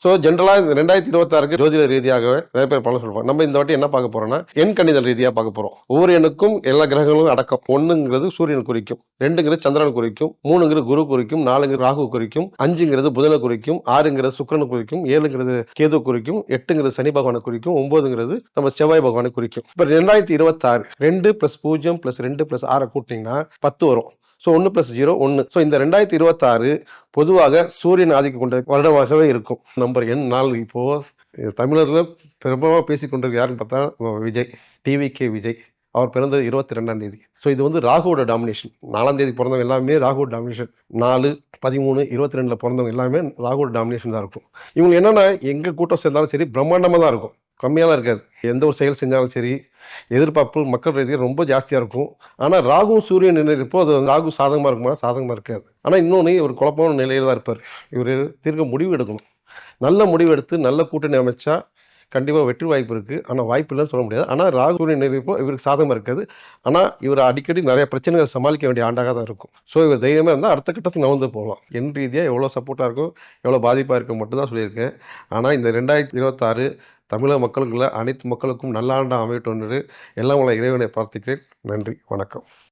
So ஜென்ரலா இந்த 2026க்கு ஜோதிட ரீதியாகவே நிறைய பேர் பலன் சொல்லுவாங்க. நம்ம இந்த வாட்டி என்ன பார்க்க போறோம்னா, எண் கணிதல் ரீதியா பார்க்க போறோம். ஒவ்வொரு எண்ணுக்கும் எல்லா கிரகங்களும் அடக்கம். 1ங்கிறது சூரியன் குறிக்கும், 2ங்கிறது சந்திரன் குறிக்கும், 3ங்கிறது குரு குறிக்கும், 4ங்கிறது ராகு குறிக்கும், 5ங்கிறது புதனை குறிக்கும், 6ங்கிறது சுக்கிரனை குறிக்கும், 7ங்கிறது கேது குறிக்கும், 8ங்கிறது சனி பகவானை குறிக்கும், 9ங்கிறது நம்ம செவ்வாய் பகவானை குறிக்கும். இப்ப 2026 2 + 0 + 2 + 6 கூட்டினீங்கன்னா 10 வரும். ஸோ 1 + 0 1. ஸோ இந்த 2026 பொதுவாக சூரியன் ஆதிக்கம் கொண்ட வருடமாகவே இருக்கும். நம்பர் எண் 4. இப்போ தமிழகத்தில் பிரபலமாக பேசிக்கொண்டிருக்க யாருன்னு பார்த்தா விஜய், டிவிகே விஜய். அவர் பிறந்தது 22ஆம் தேதி. ஸோ இது வந்து ராகுவோட டாமினேஷன். 4ஆம் தேதி பிறந்தவங்க எல்லாமே ராகுவோட டாமினேஷன். 4, 13, 22 பிறந்தவங்க எல்லாமே ராகுவோட டாமினேஷன் தான் இருக்கும். இவங்க என்னன்னா எங்க கூட்டம் சேர்ந்தாலும் சரி பிரம்மாண்டமாக தான் இருக்கும், கம்மியாலாம் இருக்காது. எந்த ஒரு செயல் செஞ்சாலும் சரி எதிர்பார்ப்பு மக்கள் ரீதியாக ரொம்ப ஜாஸ்தியாக இருக்கும். ஆனால் ராகுவும் சூரியன் இருப்போ அது ராகு சாதகமாக இருக்குமா, சாதகமாக இருக்காது. ஆனால் இன்னொன்று ஒரு குழப்பமான நிலையில் தான் இருப்பார். இவர் தீர்க்க முடிவு எடுக்கணும். நல்ல முடிவு எடுத்து நல்ல கூட்டணி அமைச்சா கண்டிப்பாக வெற்றி வாய்ப்பு இருக்குது. ஆனால் வாய்ப்பு இல்லைன்னு சொல்ல முடியாது. ஆனால் ராகு சூரியன் இருப்போ இவருக்கு சாதகமாக இருக்காது. ஆனால் இவர் அடிக்கடி நிறைய பிரச்சனைகளை சமாளிக்க வேண்டிய ஆண்டாக தான் இருக்கும். ஸோ இவர் தைரியமாக இருந்தால் அடுத்த கட்டத்துக்கு நகர்ந்து போகலாம். என் ரீதியாக எவ்வளோ சப்போர்ட்டாக இருக்கும், எவ்வளோ பாதிப்பாக இருக்கும் மட்டும் தான் சொல்லியிருக்கேன். ஆனால் இந்த 2026 தமிழக மக்களுக்குள்ள அனைத்து மக்களுக்கும் நல்ல ஆண்டாக அமையட்டும் என்று எல்லாம் உள்ள இறைவனை பிரார்த்திக்கிறேன். நன்றி, வணக்கம்.